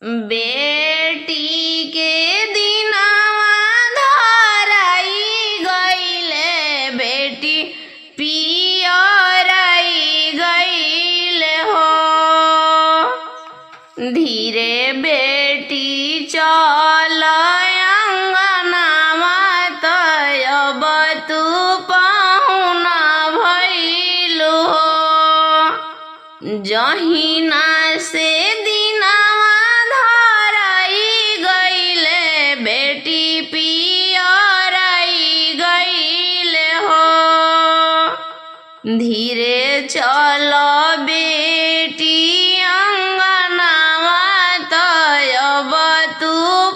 बेटी के दिनवा धराई गईले, बेटी पियराई गईले हो। धीरे बेटी चल अंगनावा, तब तू पाहुना भइलु हो। जहिना से दिनवा धराई गईले, बेटी पियराई गईले हो। धीरे चल बेटी अंगनावा, तब तू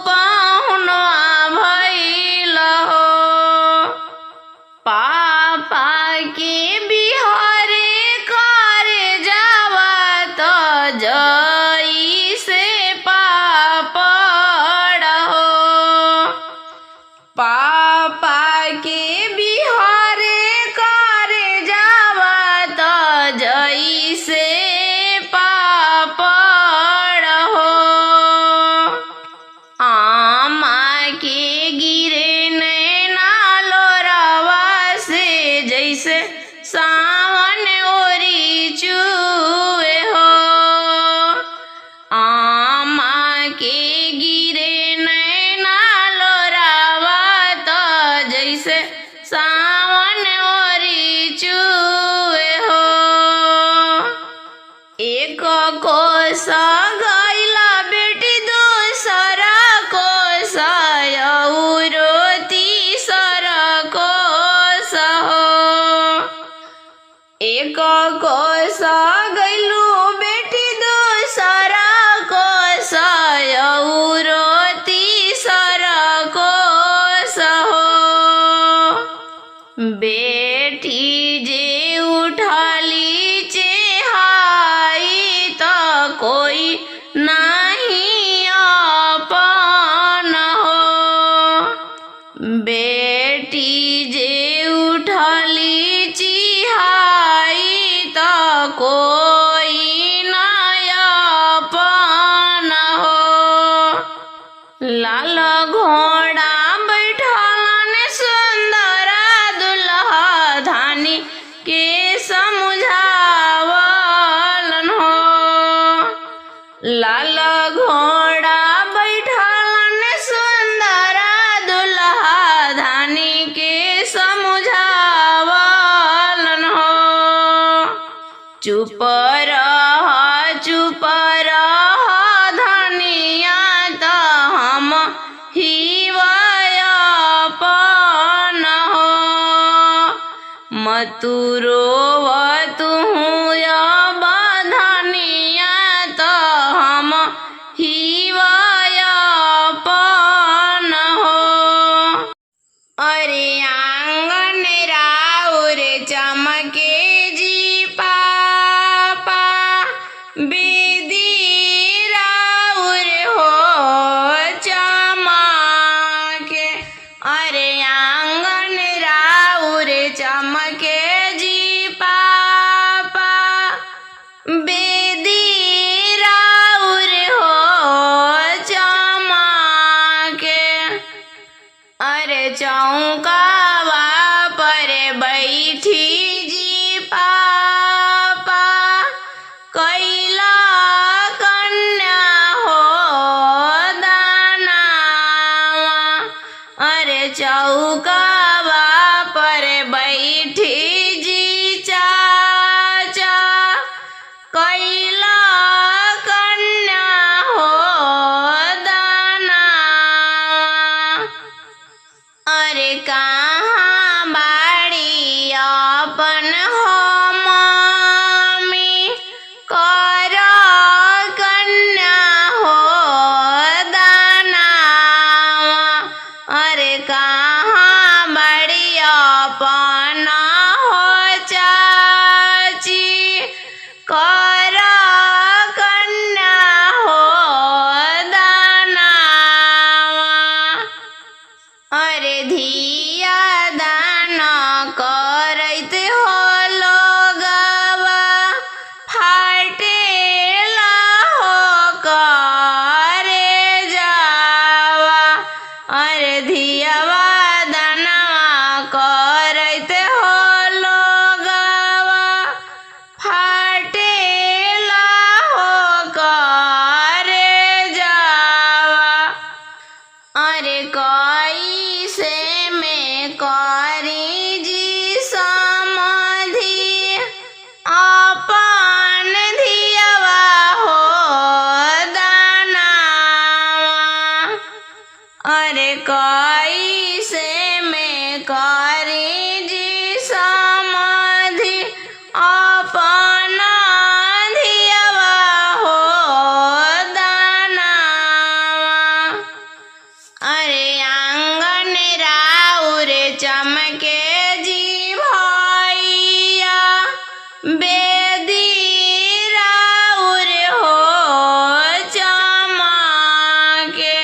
पाहुना भइल हो। पापा के बिहारे करे जावा, तो जइसे पापड़ हो। पापा के बिहारे करे जावा, तो जइसे पापड़ हो। आमा के गिरे नैना लोरवा से, जैसे सावन ओरी चुए हो। आमा के गिरे नैना लोरवा, तो जैसे सावन ओरी चुए हो। एक कोस गईला बेटी, दूसरा कोस औरो तीसरा कोस हो। एक कोस गईलू बेटी, दूसरा कोस औरो तीसरा कोस हो। बेटी जे उठली चेहाई, तो कोई नहीं अपन हो। बेटी जे उठली चिहाई, तो कोई नहीं अपन हो। लाल घोड़ा बैठलन सुंदर दुल्हा, धानी के समझावलन हो। लाल घोड़ा बैठलन सुंदर दुल्हा, धानी के समझावलन हो। चुप रह धनिया, तो हम हिवाय अपन हो। मतु रोव तुहु अब धनिया, तो हम हिवाय अपन हो। अरे आंगन राउर चमके जी पापा, बेदी राउर हो चमके। अरे आंगन राउर चमके जी पापा, बेदी राउर हो कैसे में करी जी समाधि अपना धियवा हो दानवा। अरे आंगन राउर चमके जी भैया बेदी राउर हो चमके।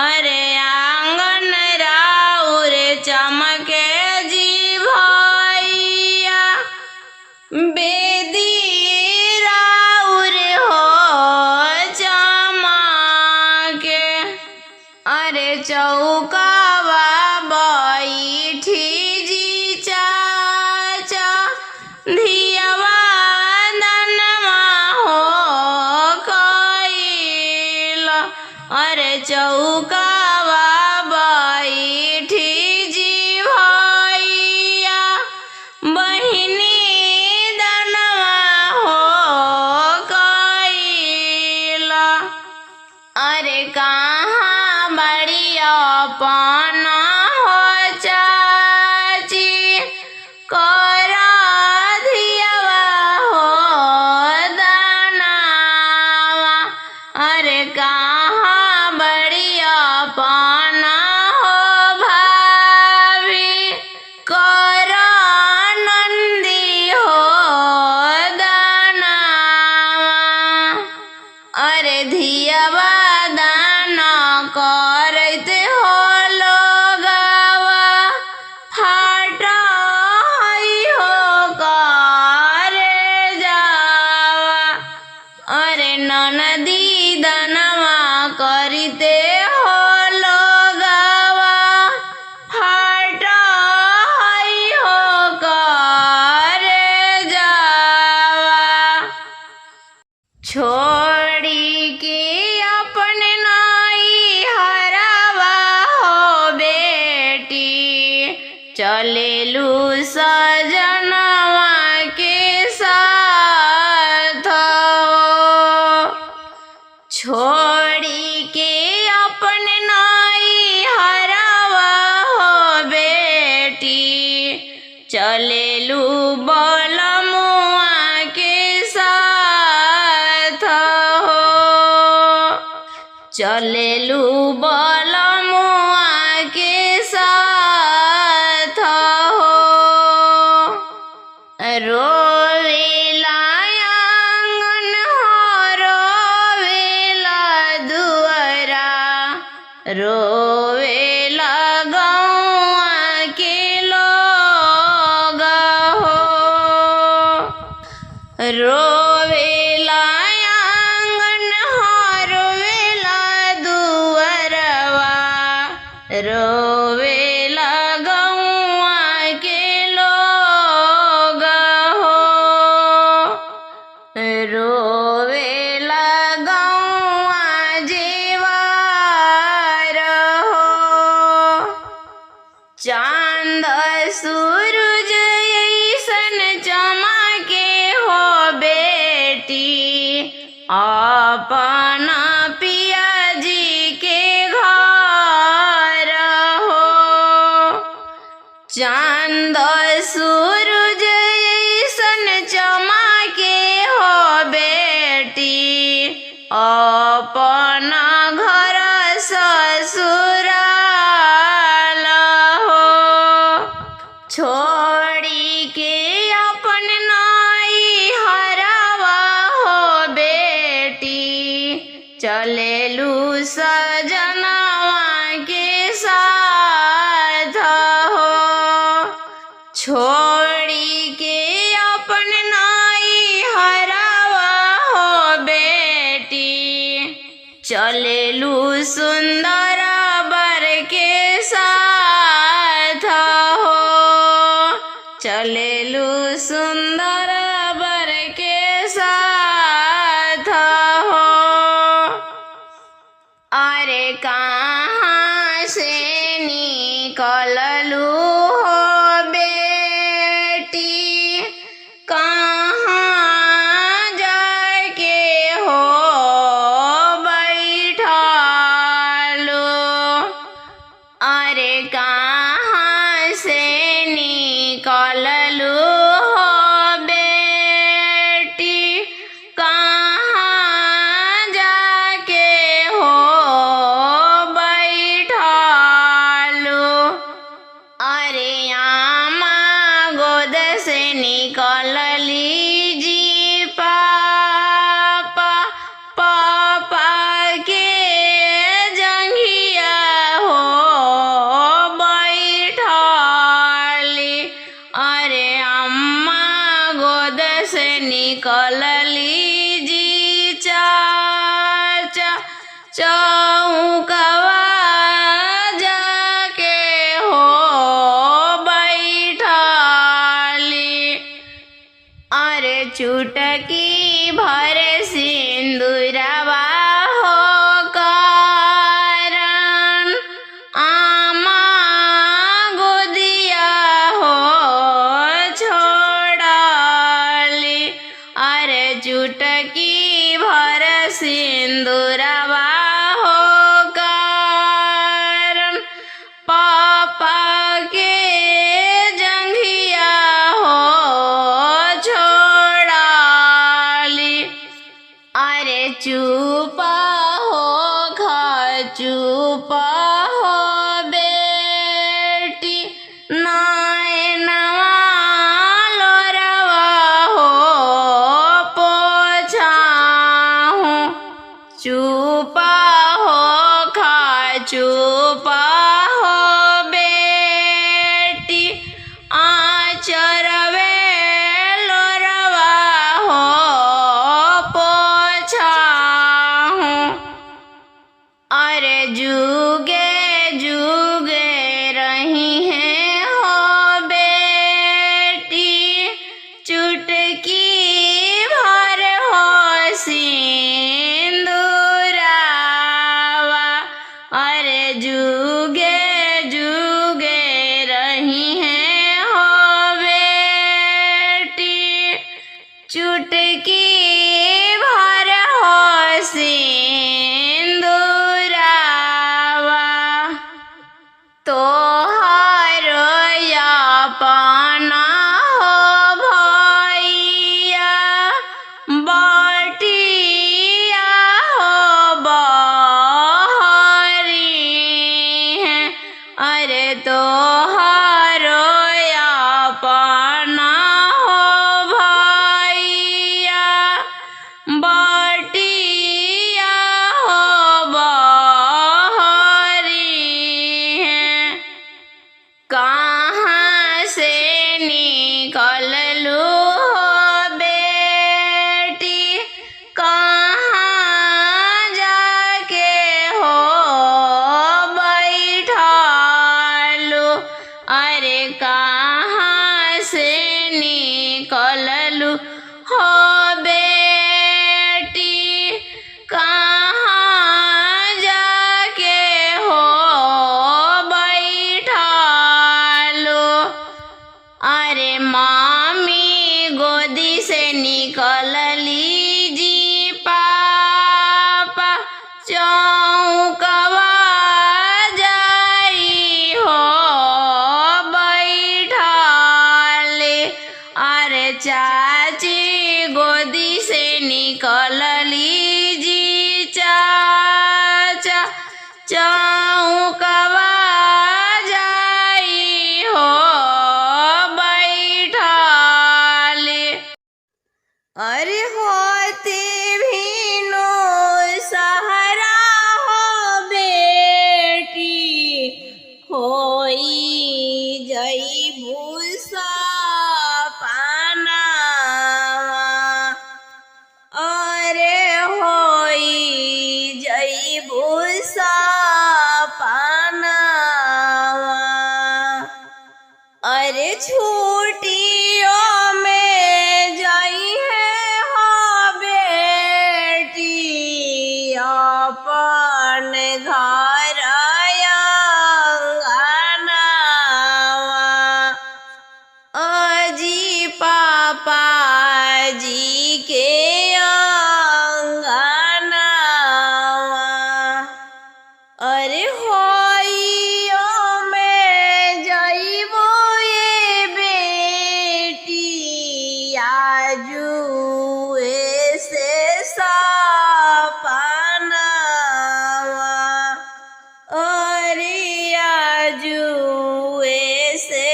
अरे आंगन राउर चमके जी भैया बेदी राउर हो चमके। अरे चौकावा बैठी जी चाचा धियवा दनवा हो कइल। अरे चौकावा बैठी जी भैया बहिनी दनवा हो कइल। अरे कहाँ बड़ी अपन हो चाची करा धियवा हो दानवा। अरे कहाँ बड़ी अपन हो भाभी करा नंदी हो दानवा। अरे धियवा दान करते हो लोगवा फाट हो करे जावा। अरे ननदी दनवा करते हो लोगवा फाट हो करे जावा। छोड़ी के अपने नाई हरावा हो बेटी चलेलू सजनवा के साथ हो। छोड़ी के अपने नाई हरावा हो बेटी चलेलू बलमुआ के साथ हो। चलेलू बलमुआ के साथ हो। रोवेला आंगन हो रोवेला दुआरा रोवेला गौआ के लोग हो। रोवेला आंगन हो रोवेला दुआरवा रोवेला गौआ के लोग हो। रोवेला गौआ जेवार हो। चांद सूरज ऐसन चमके हो बेटी अपना पिया जी के घर हो। चांद सूरज ऐसन चमके हो बेटी अपना घर ससुराल हो। छोड़ी के अपन नाई हरावा हो बेटी चलेलू सजनवा के साथ हो। छोड़ी के अपन नाई हरावा हो बेटी चलेलू सुंदर बर के साथ हो। चलेलू सुंदर बर के साथ हो। अरे कहाँ से निकललू हो बेटी कहाँ जाके हो बैठलू। चुप हो बेटी नैनवा लोरवा हो पोछाहूँ चुप हो खा चुप हो बेटी आचरवे लोरवा हो पोछाहूँ अरे जुगे जुगे रही हैं हो बेटी चुटकी भर हो सिंदूरावा अरे जुगे जुगे रही हैं हो बेटी चुटकी भर हो सिंदूरावा तोहारो अपना हो भैया बटिया हो बहरी हैं अरे तोहारो अपना हो भैया बटिया हो बहरी हैं कहाँ से निकललू हो बेटी कहाँ जाके हो बैठलू अरे कहाँ से निकललू हो बेटी कहाँ जाके हो बैठलू अरे मामी गोदी से निकल लीजी पापा चौकवा जाई हो बैठले अरे चाची गोदी से निकल लीजी चाचा चौकवा जाई हो बैठले अरे होते भीनो सहारा हो बेटी होई जई भूसा पानावा अरे होई जई भूसा पानावा अरे छुट्टियों में जाई है हो बेटी अपन घर अंगनावा अजी पापा जी के अंगनावा अरे होइयो में जाइबो ये बेटी आजुए से सपनावा अरे आजुए से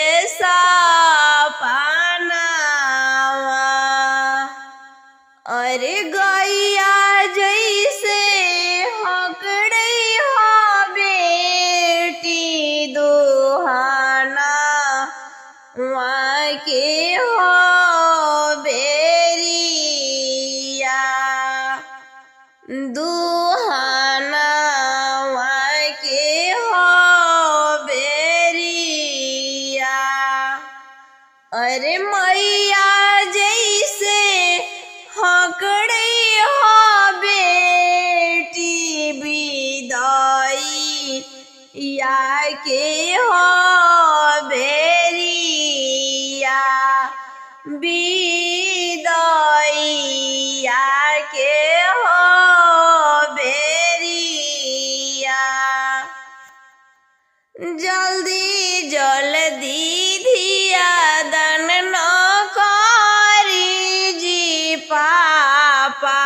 सपनावा अरे गैया जैसे हकड़ई हो बेटी दुहाना वहाँ के हो बेरिया दुहाना वहाँ के हो बेरिया अरे मैया जैसे हकड़ई हो बेटी विदाई या के हो बेरिया विदाई या के हो बेरिया जल्दी जल्दी धिया दन न करी जी पापा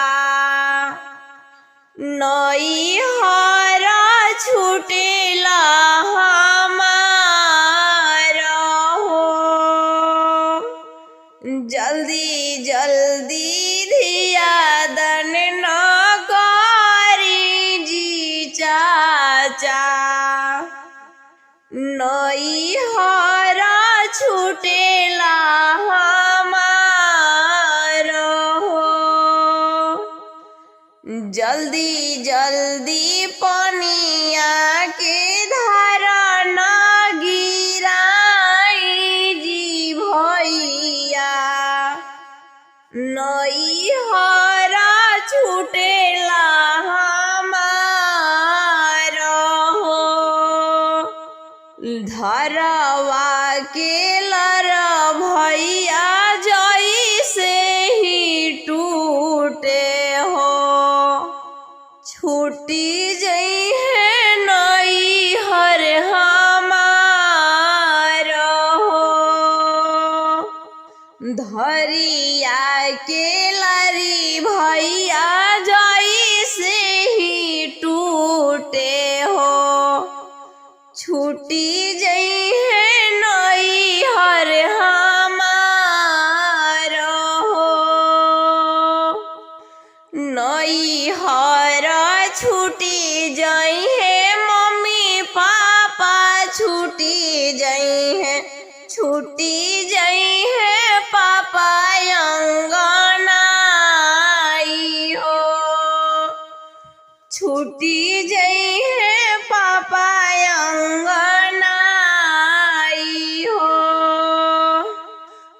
नई हरा जई है नई हर हमार हो। धरिया के लारी भैया जई से ही टूटे हो। छूटी जई है नई हर हमार हो। नई हर छूटी जई है मम्मी पापा छूटी जई है। छूटी जई है पापा अंगनाई हो। छूटी जई है पापा अंगनाई हो।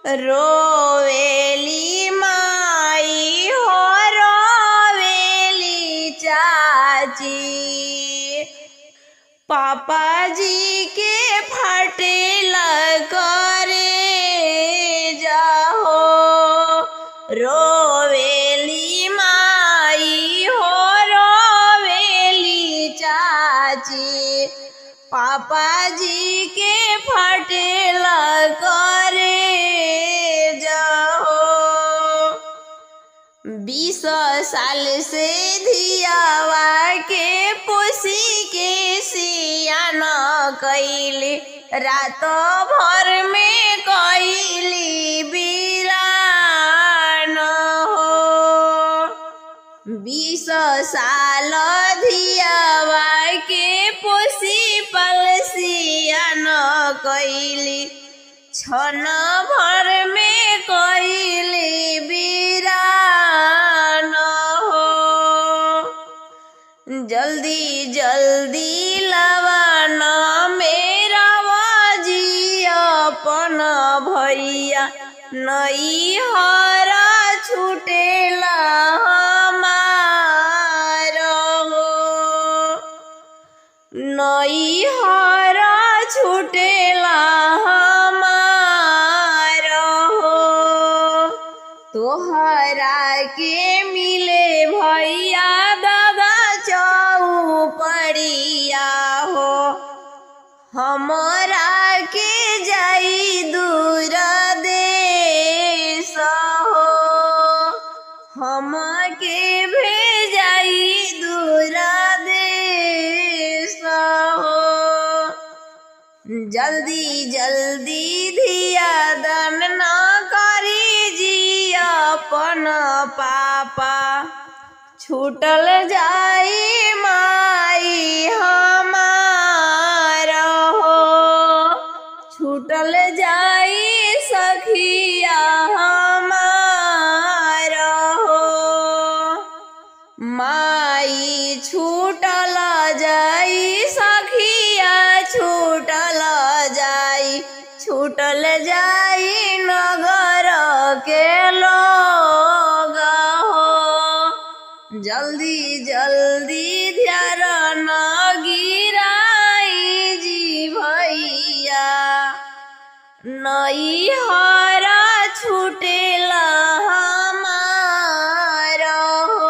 रोवेली माई हो रोवेली चाची। पापा जी के फटेला करे जाहो। रोवेली माई हो रोवेली चाची। पापा जी के फटेला करे जाहो। 20 साल से धियावा के पोसी के सियान कैली। रात भर में कैली बिरान हो। 20 साल धियावा के पोसी पलसियान कैली। क्षण भर में कैली बिरान हो। जल्दी जल्दी लवन मेरा बाजी अपन भैया नई हरा छूटेला हमार हो। नई हरा छूटेला हमार हो। तोहरा के मिले भैया दादा चौपड़िया हो। हमरा के जाई दूर देश हो। हम के भेजाई दूर देश हो। जल्दी जल्दी धिया दान न करी जी अपन पापा। छूटल जाई माई हमार हो। छूटल जाई सखिया हमार हो। माई छूटल जाई सखिया छूटल जाई। छूटल जाई नगर के लोग हो। जल्दी जल्दी ध्यान न गिराई जी भैया। नई हरा छूटेला हमार हो।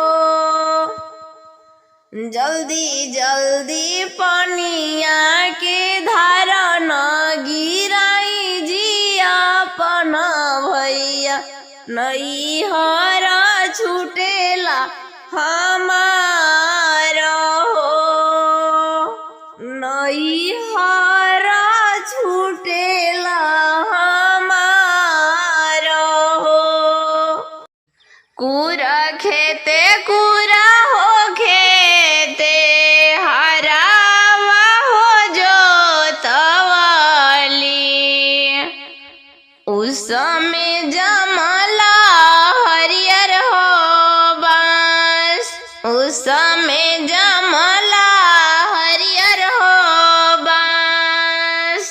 जल्दी जल्दी पनिया के धारा न गिराई जी अपन भैया। नई हरा छूटेला हमार हो। नई हरा छूटेला हमार हो। कुरा खेते कुरा हो खेते हरावा हो जोतवाली। उस समय जमला हरियर हो बांस। उस समय जमला हरियर हो बांस।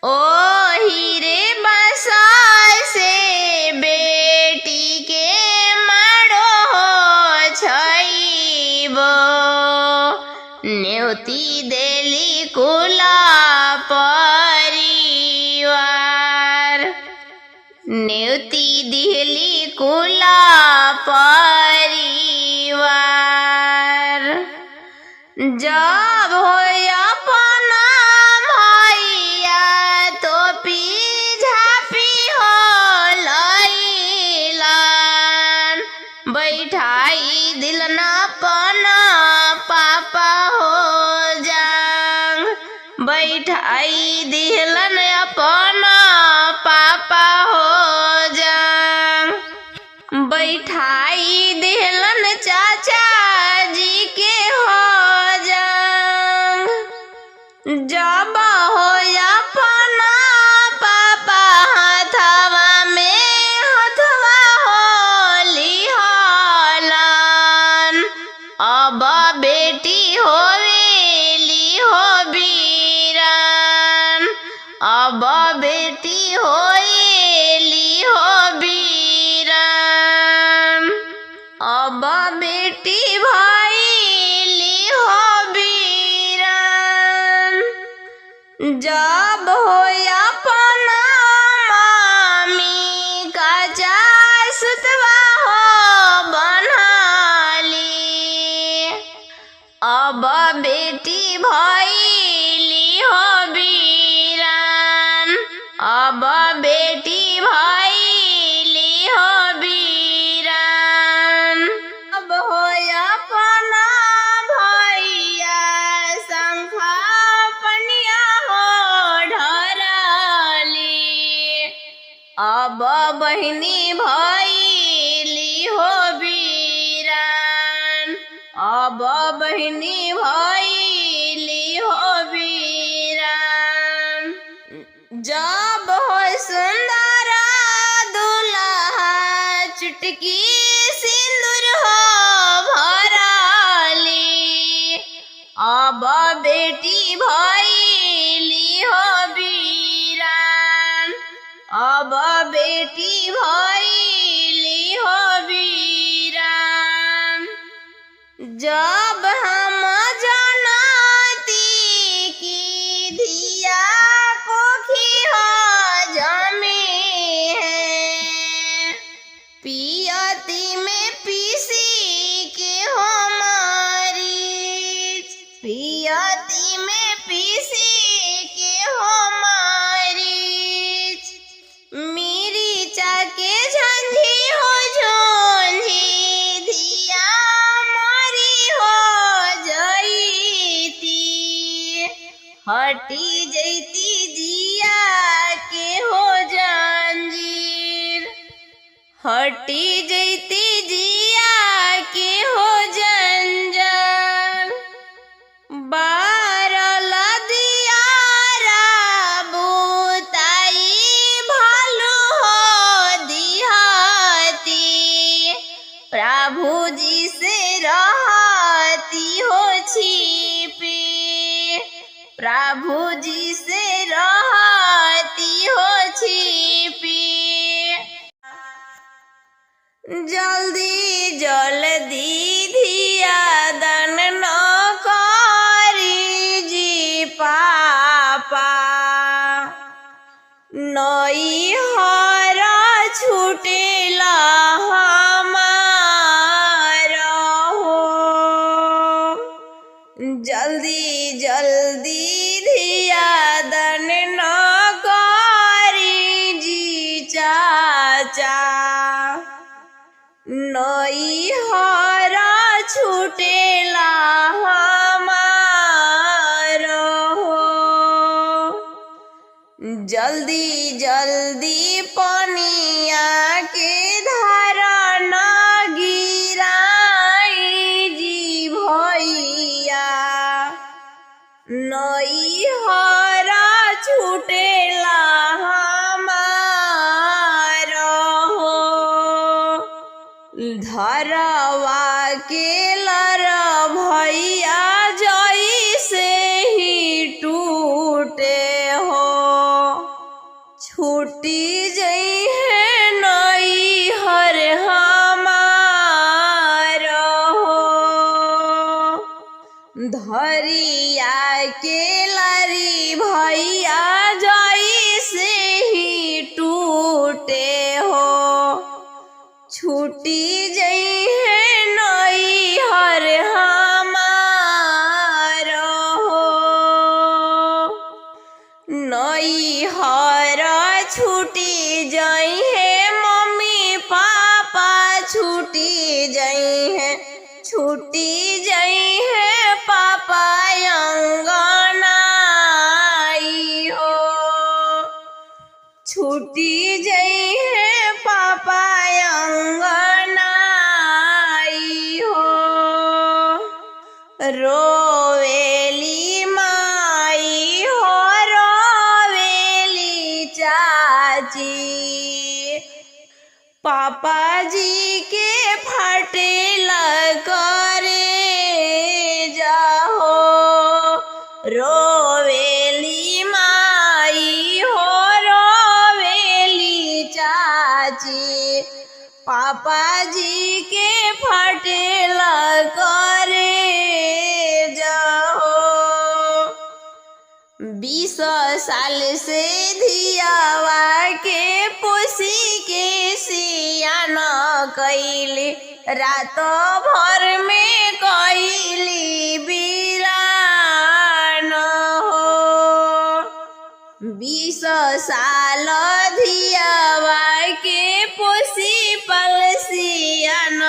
ओ हीरे बसा से बेटी के मारो हो छईबो। नेवती देली कुला परिवार। नेवती दिहली कुला परिवार। जब हो अपना भैया तो झापी हो लैलन बैठाई दिलन अपना पापा हो जांग बैठाई दिलन अपना पापा हो जांग बैठाई दिलन चाचा जी के हो जांग जब हो अपना पापा हथवा में हथवा हो लिहलन अब बेटी होवेली हो बीरन अब बेटी होएली हो बीरन अब बेटी भइली हो बीरन जब हो अपना मामी का सुतवा हो बनली अब बेटी भइली हो बीरन अब बेटी भइली हो बीरन अब हो अपना भैया शंखा पनिया हो ढरली अब बहिनी भइली हो बीरन अब बहिनी भइली हो बीरन जब हो सुंदर दुल्हा चुटकी सिंदूर हो भरली अब बेटी भइली हो बीरन अब बेटी भइली हो बीरन जब हम जानती की धिया कोखी हो जमी है पियती में पीसी के हो मारीच पियती में पीसी के हो मारीच मिरीचा के झंझी हो झोंझी धिया मारी हो जईती हटी जईती जिया के हो जंजीर हटी जईती जिया के हो जंजर बारल दियारा बुताई भालू हो दिहती प्रभु जी से रहती हो छिपी प्रभु जी से रहती हो छिपी जल्दी जल्दी धिया दान न करी जी पापा नई हर छूटेला हमार हो जल्दी जल्दी धिया दान न करी जी चाचा नई हर छूटेला हमार हो जल्दी जल्दी पनिया के धारा न गिराई जी भैया नई हर छूटेला हमार हो धरवा के लर भैया जैसे ही टूटे हो छूटी जई है नई हर हमार हो धरिया के लरी भैया जैसे ही टूटे हो छूटी जई है नई हर हमार जई है पापा अंगनाई हो। रोवेली माई हो रोवेली चाची, पापा जी के फटेला करे जाहो। रोवेली माई हो रोवेली चाची, पापा जी के फटेला करे जाहो। 20 साल से धियावा के पोसी के सियान कैली, रात भर में कैली बिरान हो। 20 साल धियावा के पोसी पलसियान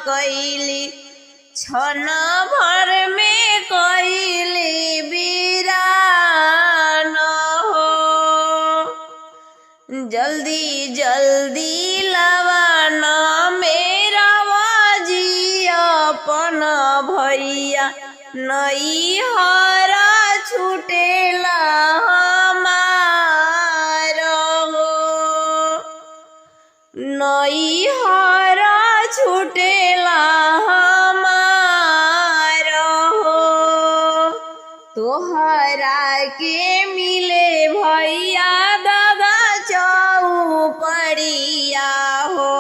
कैली, क्षण भर में कैली बिरान हो। जल्दी जल्दी लवान मेरा बाजी अपन भैया, नैहर छूटेला हमार हो। नैहर छूटेला हमार हो। तोहरा के मिले भैया दादा चौपड़िया हो,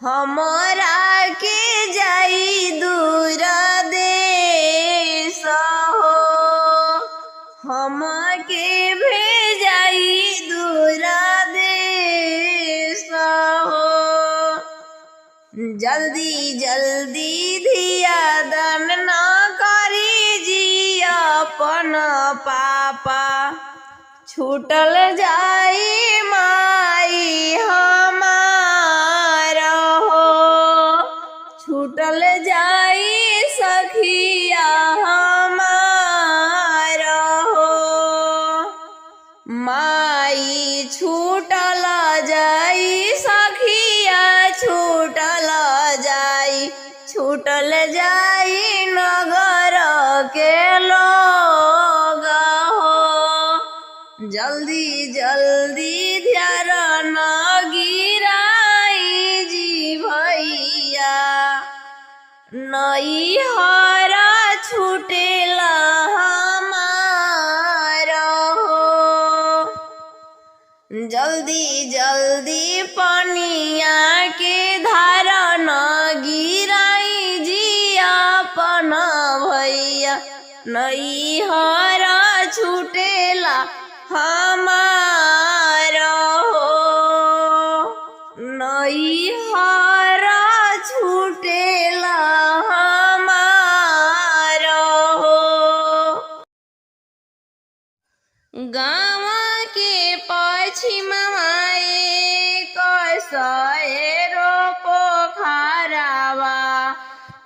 हमरा के जाई दूर देश हो। हम के भेजाई दूर देश हो। जल्दी जल्दी धिया दान न करी जी अपन पापा, छूटल जाई माई हमार हो। छूटल जाई सखिया हमार हो। माई छूटल जाई सखिया छूटल जाई, छूटल जाई नगर के लोग हो। जल्दी जल्दी ध्यान न गिराई जी भैया, नैहर छूटेला हमार हो। जल्दी जल्दी पनिया के धार न गिराई जी अपन भैया, नैहर छूटेला हमार हो। नैहर छूटेला हमार हो। गाँव के पश्चिम कसरो पोखरावा,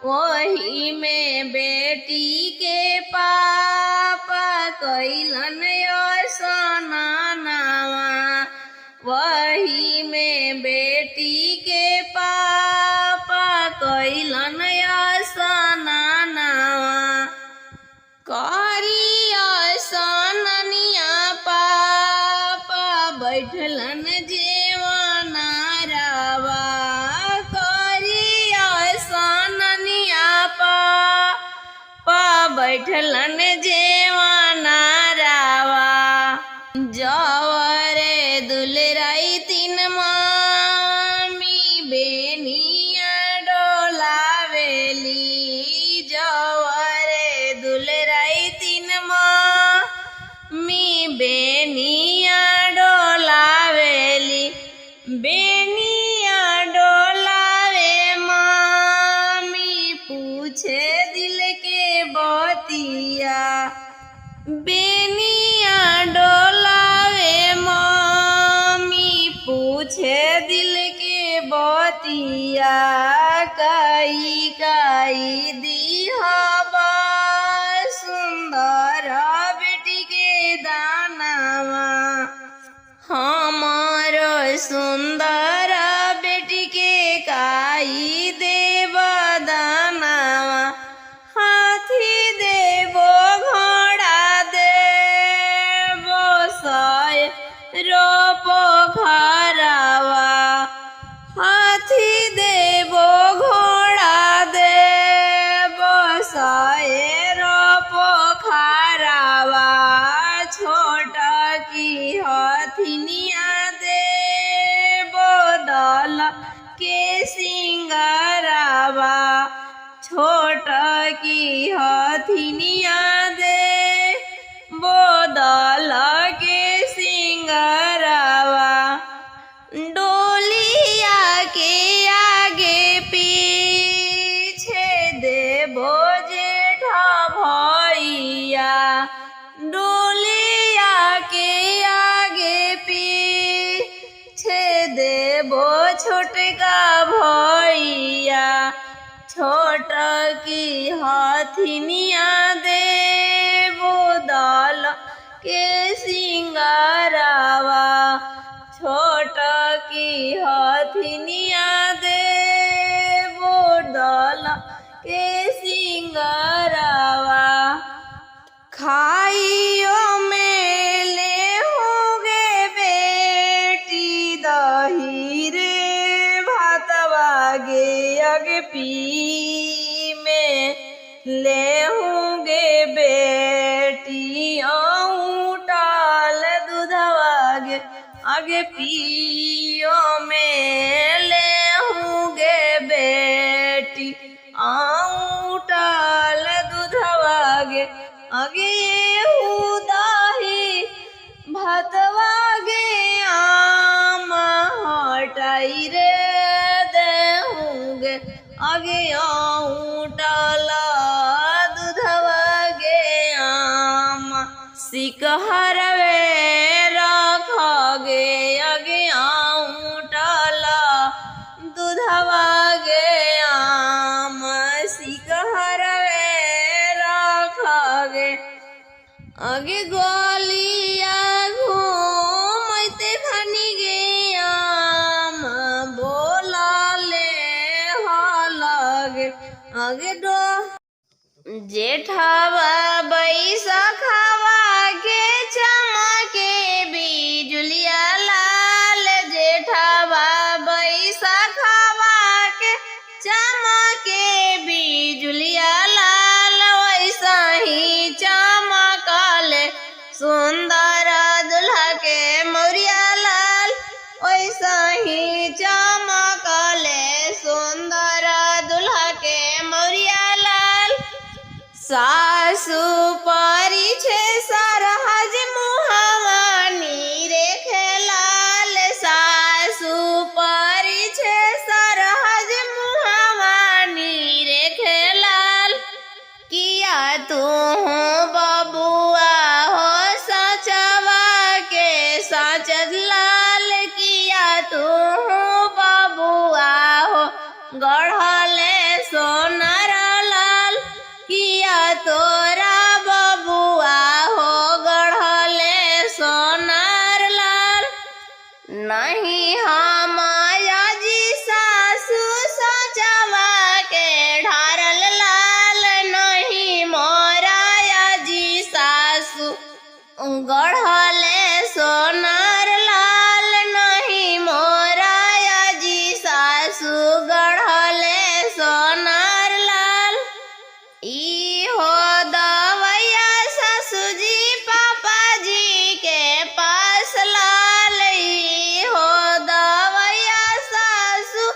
वही में बेटी के पापा कैलन स्नानवा। वही में बेटी के पापा कैलन स्नानवा। करिया सननिया पापा बैठलन जेवनारावा। करिया सननिया पापा बैठलन जेवनारावा। जवरे दुलराई तीन मामी बेनिया डोलावेली। जवरे दुलराई तीन मामी बेनिया डोलावेली। बेनिया डोलावे मामी पूछे दिल के बतिया। बेनिया डोलावे मामी पूछे दिल के बतिया। काई काई दिहबा सुंदर बेटी के दानवा। हमारो हथिनिया देबो दल के सिंगारावा छोट की हथिनिया देबो दल के सिंगारावा खाइयो में ले होगे बेटी दही रे भातवा गे अगे पी में ले होगे बेटी औटाल दूधवा गे आगे पियो में ले होगे बेटी औटाल दूधवा गे आगे उदाही भातवा गे आम हटाई रे देहूँगे आगे औटाला दूधवा गे आम सिकहरवे रखोगे आगे औटाला दूधवा गे आम सिकहरवे रखोगे आगे गोलिया घूमते खनी गे आम बोला ले हलगे आगे डो जेठावा बैसाखावा के चमके बिजुलिया लाल जेठावा बैसाखावा के चमके बिजुलिया लाल वैसा ही चमकल सुंदर दुल्हा के मौरिया लाल वैसा ही चमकल सुंदर दुल्हा के मौरिया लाल सासु परी छे सरहज मुहावानी रेखे लाल सासु परी छे सरहज मुहावानी रेखे लाल किया तू बबुआ हो सचवा के सच लाल किया तू बबुआ हो गढ़ले सोनार लाल किया तोरा बबुआ हो गढ़ले सोनार लाल नहीं हमाया जी सासु सचवा के ढारल लाल नहीं मोराया जी सासु गढ़ले सोनार लाल नहीं मोराया जी सासु गढ़ले सोनार लाल ई हो दवैया सासू जी पापा जी के पास लाल ई हो दवैया सासू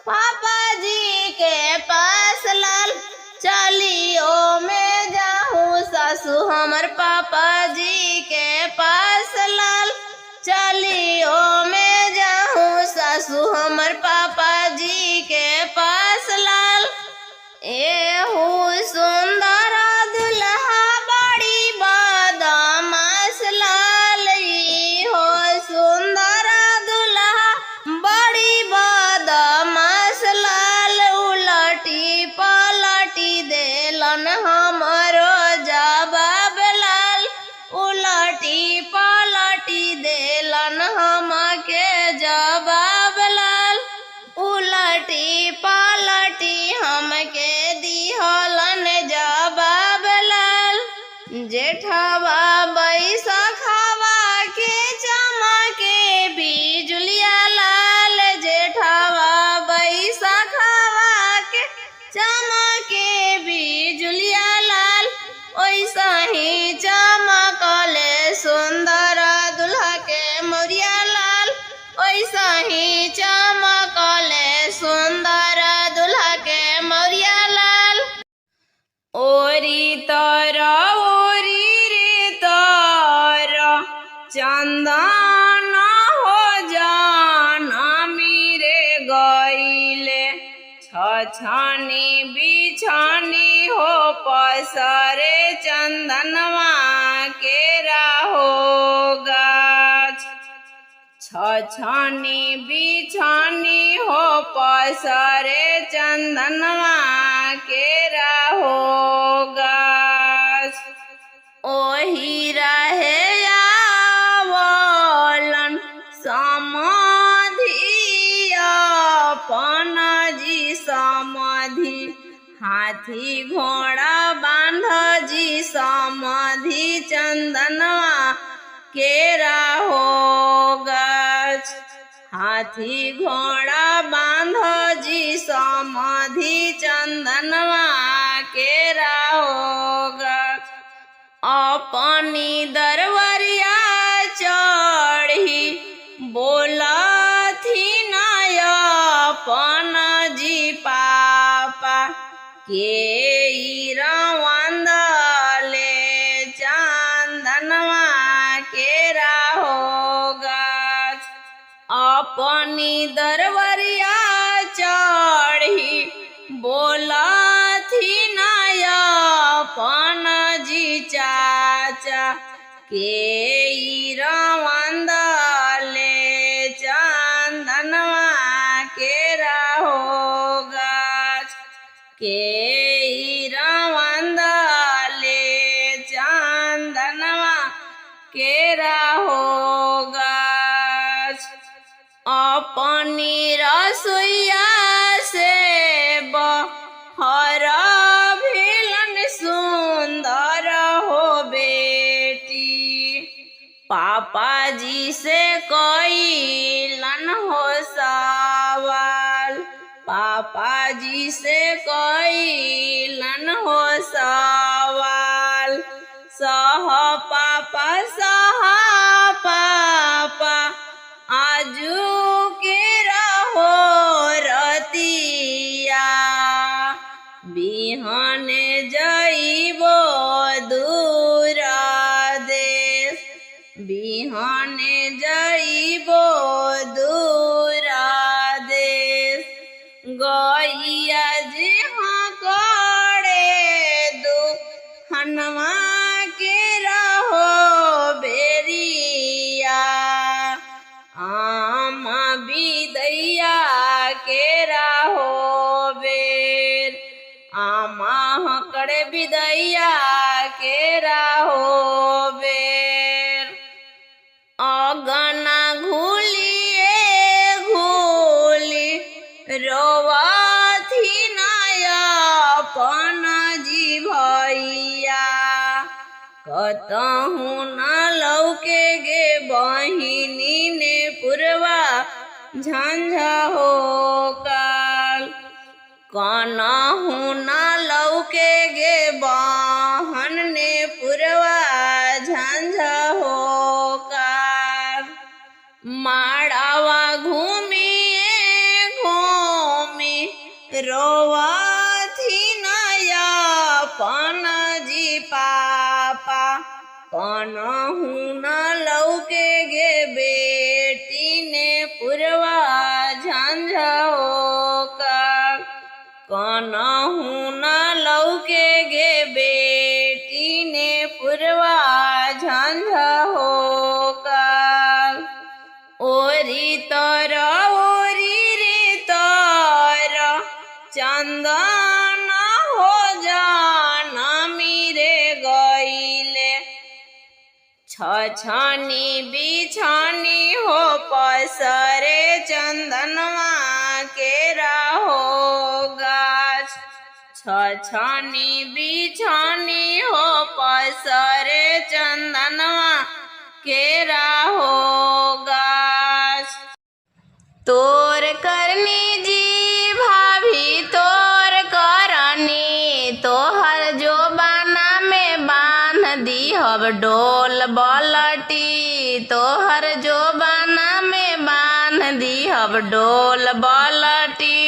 पापा जी के पास लाल चलियो में जाऊँ सासू हमर पापा जी के पास लाल चलियो में जाऊँ सासू हमर पापा जी के पास लाल एहू सुंदर दुल्हा बड़ी बदमाश लाल ई हो सुंदर दुल्हा बड़ी बदमाश लाल उलटी पलटी देलन हमरो जवाब लाल उलटी पलटी देलन हमके जवाब लाल उलटी पलटी हमके दिहलन जवाब लाल जेठवा बैसाखावा के चमके बिजुलिया लाल जेठवा बैसाखावा के चमके बिजुलिया लाल वैसा ही चमकल सुंदर दुल्हा के मौरिया लाल वैसा ही चमकल सुंदर दुल्हा के मौरिया लाल ओरी तोरा ओरी रे तोरा चंदन हो जाना मेरे गईले छछनी बिछनी हो पसरे चंदनवा के राहो गाछ छछनी बिछनी हो पसरे चंदनवा केरा हो गाछ। ओही रहे आवलन समाधि अपन जी समाधि, हाथी घोड़ा बांध जी समाधि चंदनवा केरा हो गाछ। हाथी घोड़ा बांध जी समाधि चंदनवा केरा हो गाछ। अपनी दरवरिया चढ़ी बोलथी नय अपन जी पापा, के रवंदले चंदनवा केरा हो गाछ। अपनी दरवरिया चढ़ी बोलथी नय अपन जी चाचा, के रवंदले चंदनवा केरा हो गाछ। के रवंदले चंदनवा केरा हो गाछ। अपनी रसोईया से बहर भिलन सुंदर हो बेटी, पापा जी से कइलन हो सवाल, पापा जी से कइलन हो सवाल। सह पापा आजू के रहो रतिया, बिहने जइबो दूर देश, बिहने जइबो दूर देश। गइया जी हाँ करे दुहनवा के रहो बेरिया, आम बिदैया केरा हो बेर, आमा हकड़े बिदैया केरा हो बेर। अगना घुलिए घुली रोवथी नय अपन जी भैया, कतहु न लौके गे बहिनी ने पुरवा झंझा हो काल। कनहु न लौके गे बहन ने पुरवा झंझा हो काल। माड़ावा घूमिए घूमी रोवथी नय अपन जी पापा, कनहु न लौके गे बेटी ने पुरवा झंझा हो काल। कनहु न लौके गे बेटी ने पुरवा झंझा हो काल। ओरी तर रे तर चंदन हो जानमी रे गइले, छछनी बिछनी हो पसरे चंदनवा केरा हो गाछ। छछनी बिछनी हो पसरे चंदनवा केरा हो गाछ। तोर करनी जी भाभी तोर करनी, तोहर जो बाना में बांध दीहब डोल बलटी, तोहर जो बाना में बांध दीहब डोल बलटी।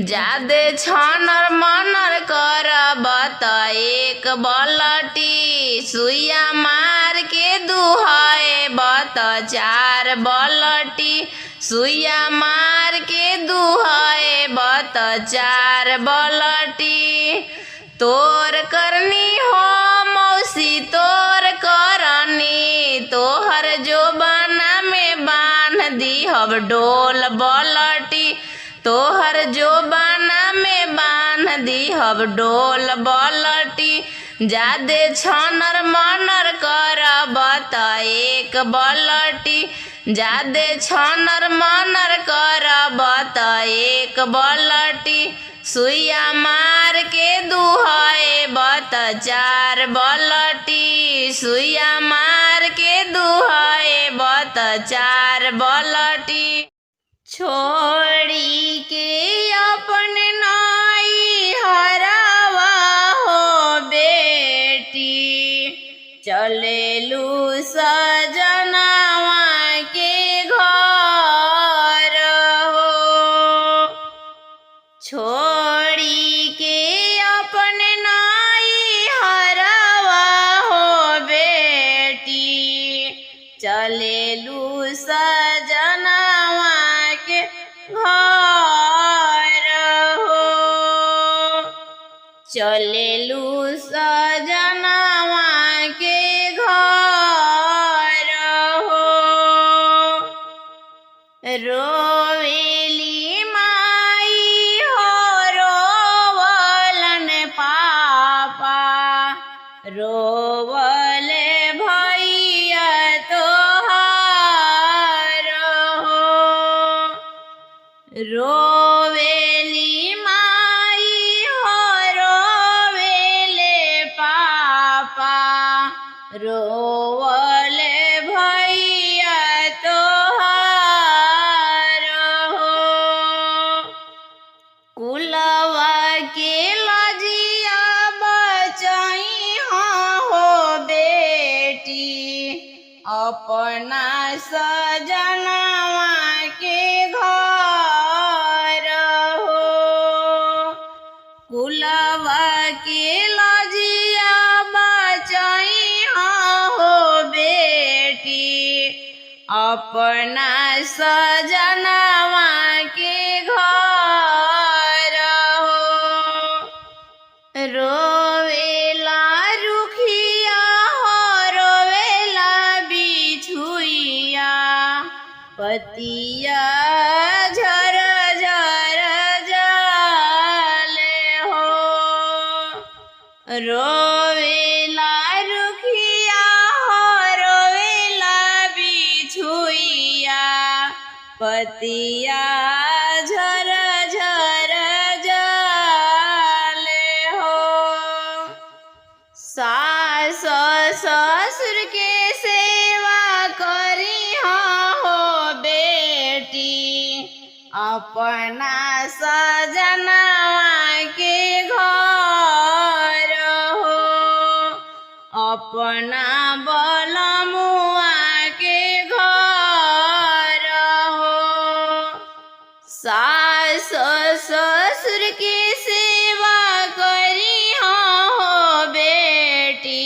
जादे छनर मनर करब त एक बलटी, सुइया मार के दुहब त चार बलटी, सुइया मार के दुहब त चार बलटी। तोर करनी हो मौसी तोर करनी, तोहर जो बाना में बांध डोल बलटी, तोहर जोबाना में बांध दीहब डोल बलटी। जादे छनर मनर करब त एक बलटी, जादे छनर मनर करब त एक बलटी। सुइया मार के दुहएब त चार बलटी, सुइया मार के दुहएब त चार बलटी। छोड़ी के अपन नाई हरावा हो बेटी, चलेलू सजनावा के घर हो। छोड़ी के अपन नाई हरावा हो बेटी, चलेलू सजनावा के घर हो। चलेलू सजनावा के घर हो। रोवेली माई हो रोवलन पापा, रोवल भैया तोहार हो। रोवेली माई हो रोवेले पापा, रोवल भैया तोहार हो। कुलवा के लजिया बचाई हो बेटी, अपना सजनवा के घर हो। कुलवा के लजिया बचाई हो बेटी, अपना सजनवा के घर हो। रोवेला रुखिया हो रोवेला बिछुइया, पतिया झर झर जाले हो। रोवेला रुखिया हो रोवेला बिछुइया, पतिया झर झर जाले हो। सास ससुर के सेवा करी हो बेटी, अपना सजनवा के घर हो। अपना बलमुआ के घर हो। सास ससुर के सेवा करी हो बेटी,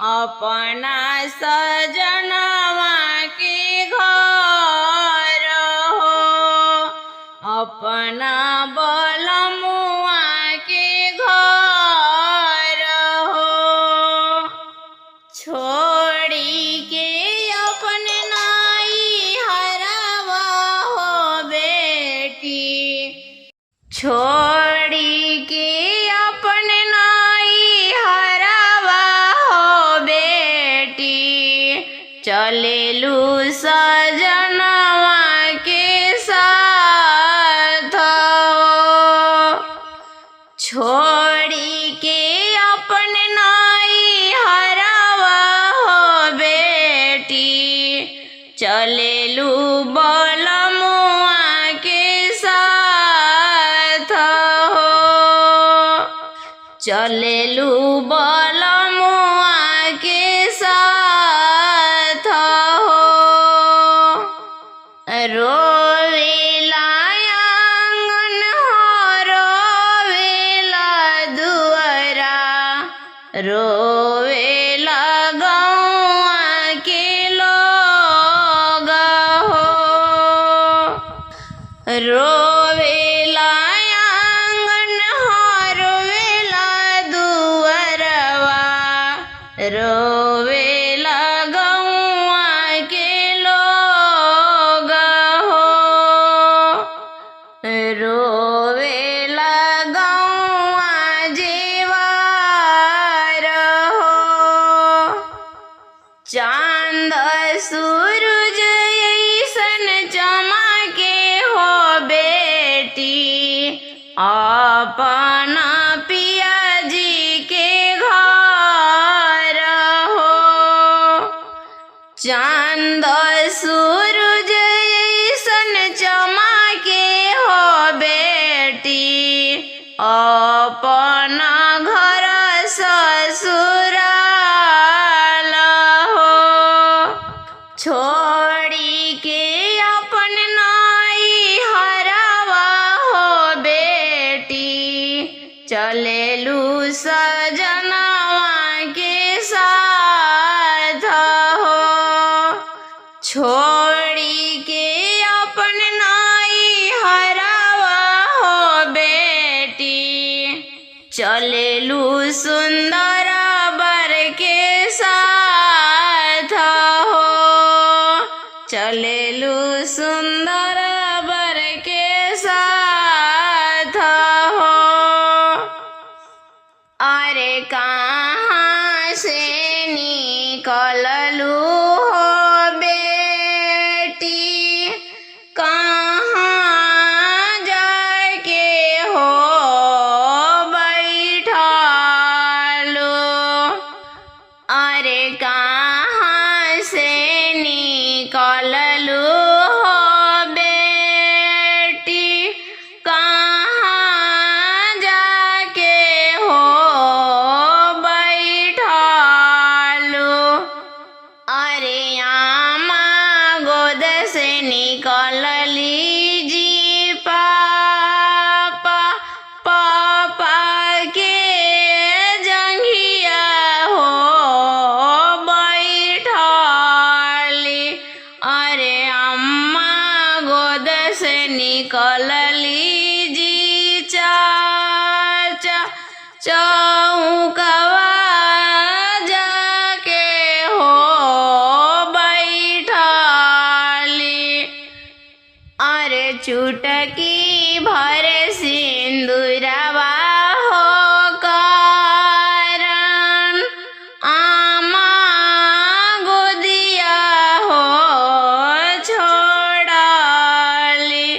अपना सजनवा के घर हो। अपना बलमुआ के घर हो। छोड़ी के अपन नाई हरावा हो बेटी, छोड़ी के अपन नाई हरावा हो बेटी, चलेलू सजनवा के साथ हो। छोड़ी के अपन नाई हरावा हो बेटी, चलेलू बलमुआ के साथ हो। चलेलू बलमुआ के साथ हो। रोवेला आंगन हो रोवेला दुआरा, रोवेला गौआ के लोग हो। रोवेला आंगन हो रोवेला दुआरवा, रोवेला गौआ के लोग अपना पिया जी के घर हो। चांद सूरज ऐसन चमके हो बेटी, अपना घर ससुराल हो। छोड़ी के अपन नाई हरावा हो बेटी, चलेलू सजनवा के साथ हो। छोड़ी के अपन नाई हरावा हो बेटी, चलेलू सुंदर बर के साथ हो। चलेलू सुंदर बर के साथ हो। अरे कहाँ से निकललू हो बेटी, कहाँ जाके हो बैठलो। अरे कहाँ से निकललू हो बेटी, कहाँ जाके हो बैठलो। अरे आमा गोद से निकलली जी पापा, पापा के जंघिया हो बैठली। अरे अम्मा गोद से निकलली जी चाचा, चौकवा जाके हो बैठली। अरे चुटकी भर सिंदूरवा हो कारण, आमा गोदिया हो छोड़ली।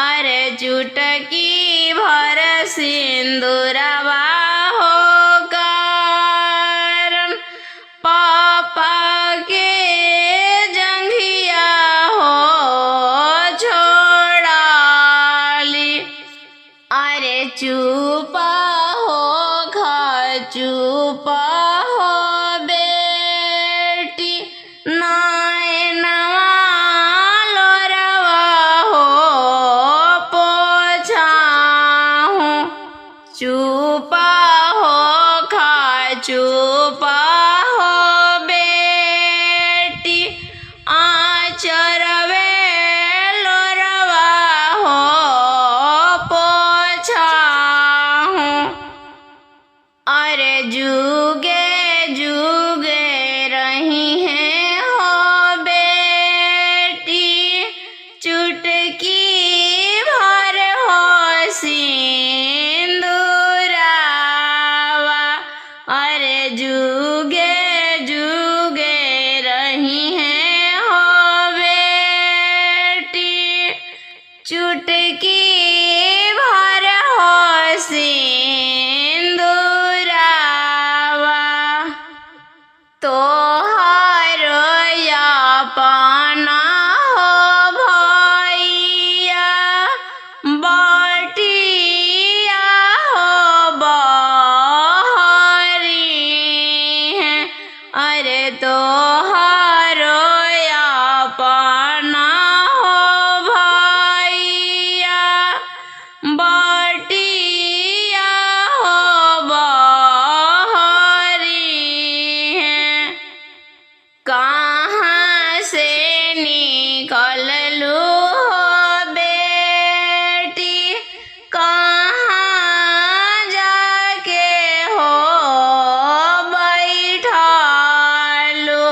अरे चुटकी भर सिंदूरवा हो कारण, पापा के जंघिया हो छोड़ली। अरे चुपा हो चुपा हो बेटी, नैनवा लोरवा हो पोछाहूँ। चुपा हो चुपा हो बेटी, आचरवे लोरवा हो पोछाहूँ। अरे जुगे जुगे रही हैं हो बेटी, चुटकी भर हो सिंदूरावा। अरे जुगे जुगे रही हैं हो बेटी, चुटकी भर हो सिंदूरावा। तोहारो अपना हो भैया, बटिया हो बहरी हैं। अरे तोहारो अपना हो भैया, बटिया हो बहरी हैं। कहाँ से निकललू हो बेटी, कहाँ जाके हो बैठलू।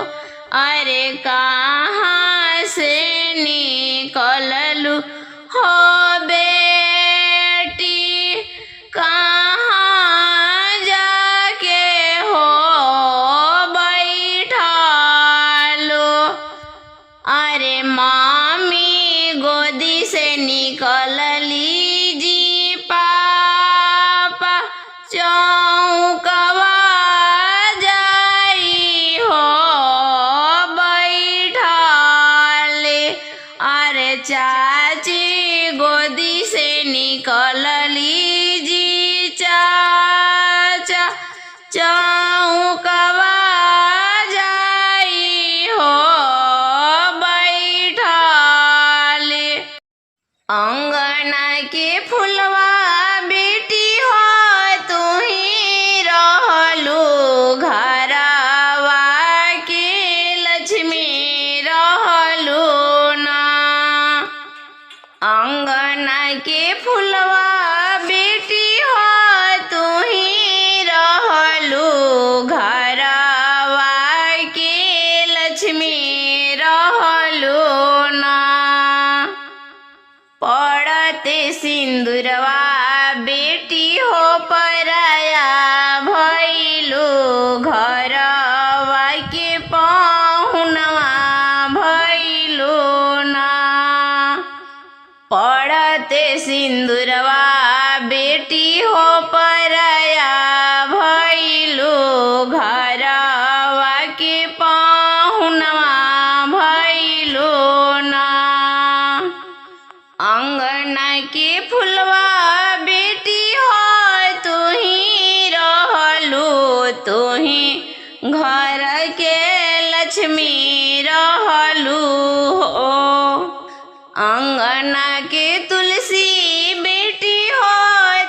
के पाहुनवा भइलो ना। अंगना के फुलवा बेटी हो तुही रहलू, तुही घर के लक्ष्मी रहलू हो। अंगना के तुलसी बेटी हो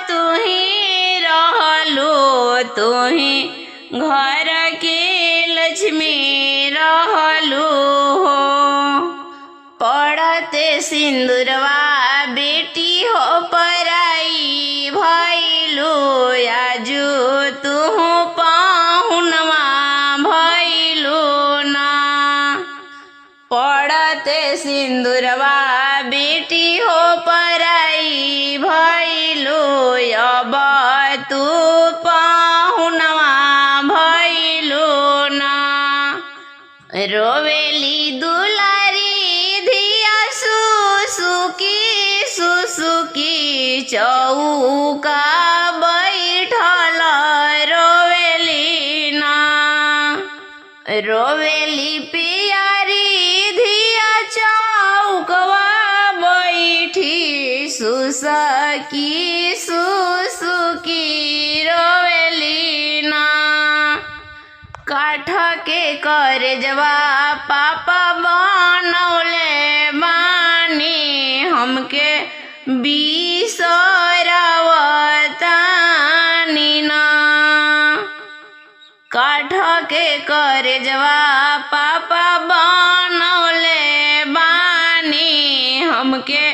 तुही रहलू, तुही घर के लक्ष्मी रहलू हो। पड़ते सिंदूरवा बेटी हो पराई भइलू, आजू तुहू पाहुनवा भइलू ना। पड़ते सिंदूरवा बेटी हो पराई भइलू, अब तू पाहुनवा भइलू ना। रोवेली दुलारी धिया सुसुकी सुसुकी, चौका बैठल रोवेली ना। रोवेली प्यारी धिया चौकवा बैठी, सुसुकी सुसुकी रोवेली ना। काठ के करजवा पापा बनौले बानी, हमके बिसरवतानी ना। काठ के करजवा पापा बनौले बानी, हमके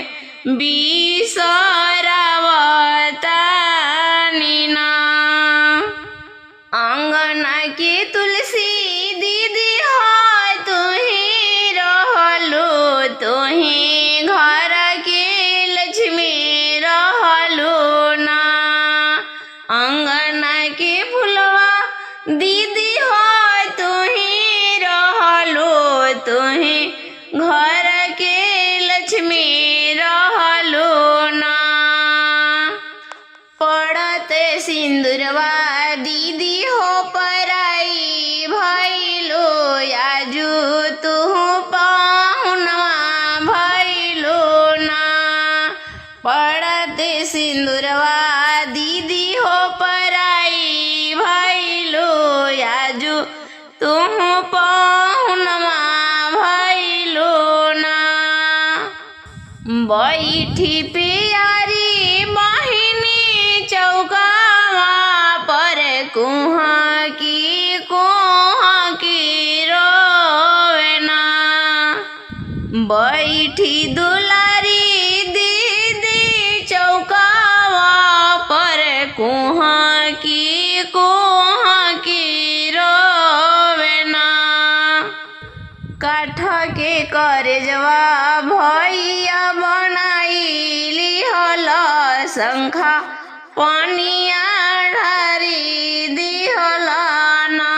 बिसरवतानी ना। अंगना की तुलसी दीदी हो तुही रहलू, तुही घर की लक्ष्मी रहलू ना। अंगना के फुलवा दीदी हो तुही रहलू, तुही घर के लक्ष्मी रहलू ना। पड़ते सिंदूरवा दीदी हो पराई भइलू, आजू तुहू पाहुनवा भइलू ना। पड़ते सिंदूरवा दीदी हो पराई भइलू, आजू तुहू पाहुनवा भइलू ना। बैठी प्यारी बहिनी चौकावा पर, कुहा की रोवे ना। बैठी दुलारी दीदी चौकावा पर, कुहा की रोवे ना। काठ के करजवा भैया बनाई लिहल, शंखा पनिया ढारी दिहल ना।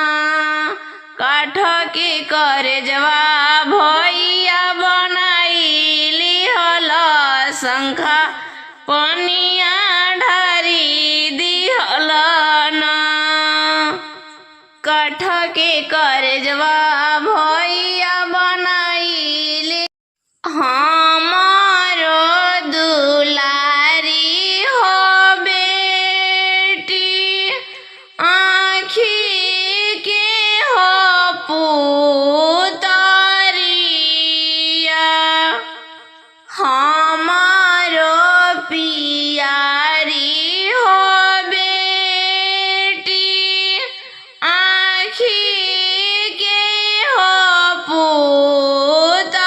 काठ के करजवा भैया बनाई लिहल, शंखा पनिया ढारी दिहल ना। काठ के करजवा भैया बनाई ले, हमारो दुलारी हो बेटी, आँखी के हो पुतरिया। हमारो पियारी हो बेटी, आँखी के हो पुतरिया।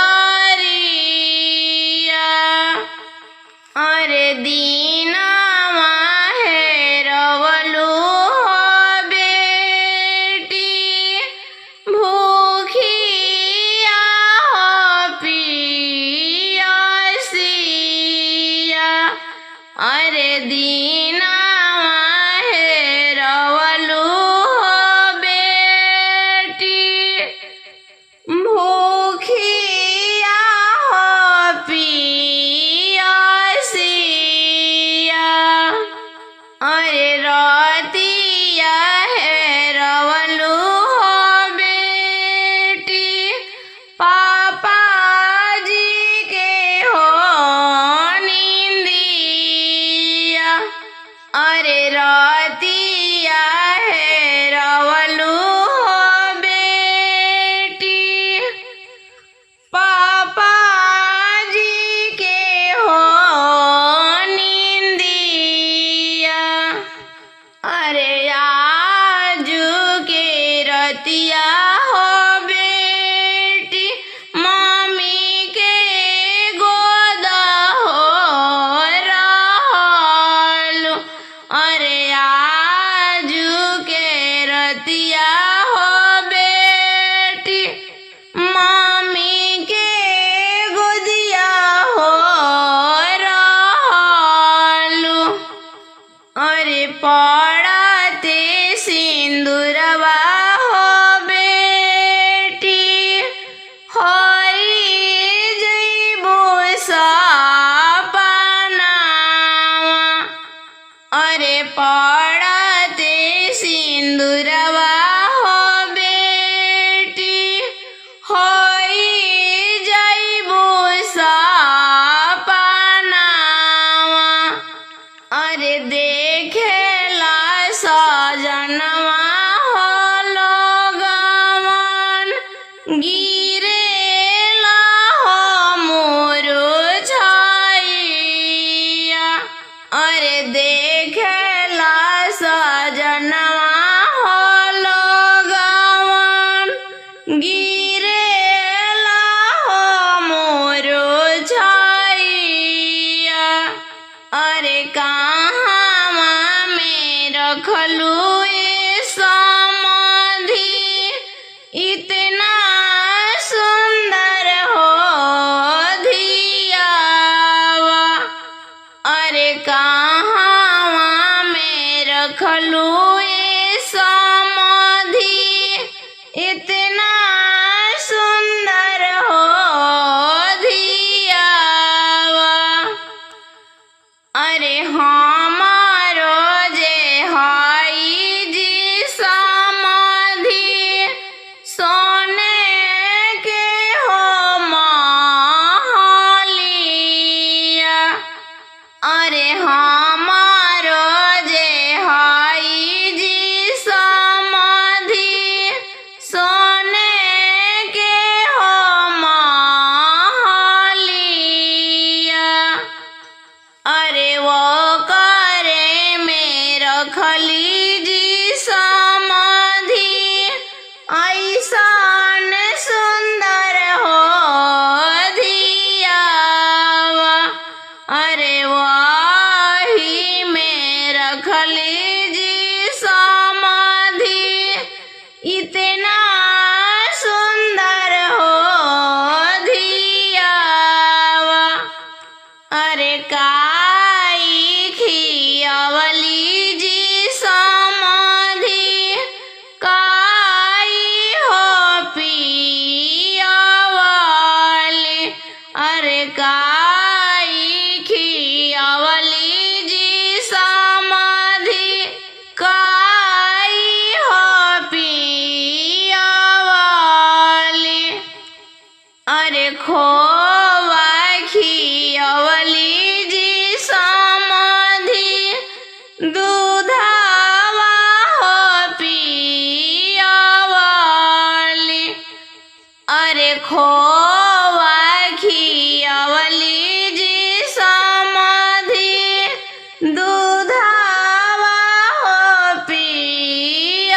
रतिया हो बेटी मम्मी के गोदा हो रहलू। अरे आजू के रतिया हो बेटी मम्मी के गोदिया हो रहलू। अरे पड़ते सिंदूरवा हो बेटी होई जइबू सपनावा। अरे पड़ते सिंदूरवा हो बेटी होई जइबू सपनावा। अरे देखेला सजनवा हो लोगवन गिरेला हो मुरझाइया। अरे देखेला सजनवा हो लोगवन गिरेला हो मुरझाइया। अरे कहाँवा में रखलू ये समाधि इतना सुंदर हो धियावा। अरे कहाँवा में रखलू ये समाधि इतना सुंदर हो धियावा। अरे हमारो जे हई जी समाधि सोने के हो महलिया। अरे हमारो जे हई जी समाधि सोने के हो महलिया। अरे वो करे में रखली जी समाधि ऐसान सुंदर हो धियावा। अरे वही में रखली जी समाधि इतना सुंदर हो धियावा। अरे काई खियवली जी समाधि काई हो पियवली। अरे काई खियवली जी समाधि काई हो पियवली। अरे खोवा खियवली जी समाधि दूधवा हो पियवली। अरे खोवा खियवली जी समाधि दूधवा हो पियवली।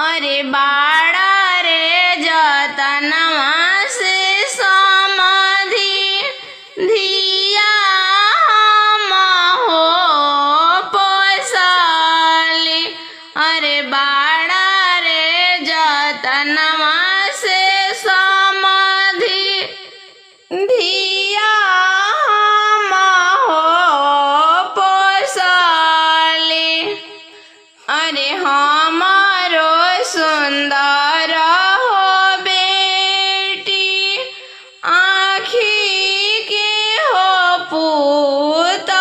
अरे बाड़ा रे जतनवा से समाधि धिया हम हो पोसली। अरे बाड़ा रे जतनवा से समाधि धिया हम हो पोसली। अरे हमारो सुंदर हो बेटी आँखी के हो पुतरिया।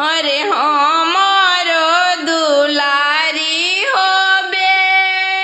अरे हमारो दुलारी हो बेटी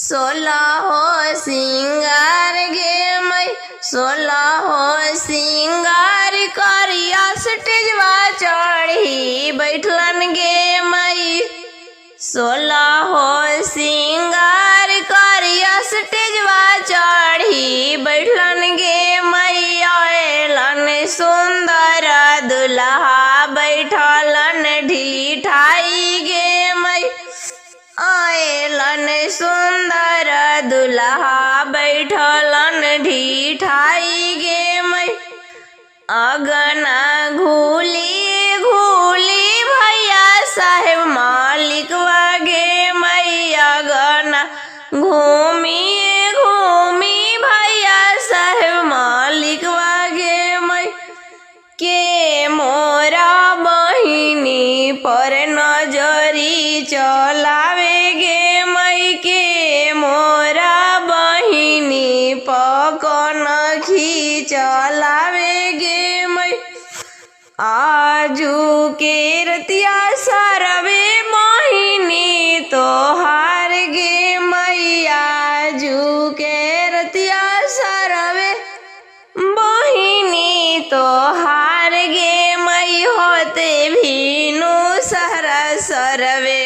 सोलहो सिंगार गे मई सोलहो सिंगार करिया स्टेजवा चढ़ी बैठलन गे मई सोलहो सिंगार करिया स्टेजवा चढ़ी बैठलन गे मई अएलन सुंदर दुल्हा बैठलन ढिठाई गे मई अएलन सुंदर दुल्हा बैठलन ढिठाई गे मई अगना घूली घूली भैया साहेब मालिक गे मई अगना घूमी घूमी भैया साहेब मालिक गे मई के मोरा बहिनी पर नजरी चलावे गे मई के मोरा बहिनी पकन खींचलावे गे मई आजू के रतिया सरवे मोहिनी तोहार गे मई आजू के रतिया सरवे बहिनी तोहार गे मई होते भीनु सहरा सरवे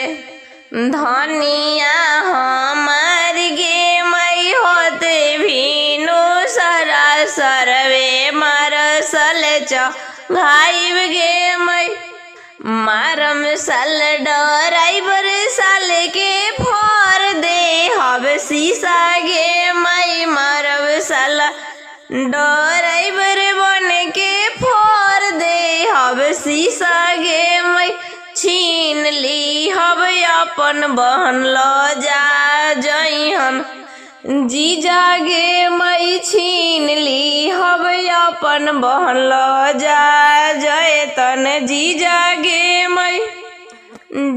धनिया हमार गे मई होते भीनु सहरा सरवे मरसल घाइब गे मई मारम सल डराइबर साल के फोर दे हब शीशा गे मई मारब सल डराइबर बन के फोर दे हब शीशा गे मई छीन ली हब अपन बहन लो जा जइहन जीजा गे मई छीन ली हब अपन बहन लो जा जयतन जीजा गे मई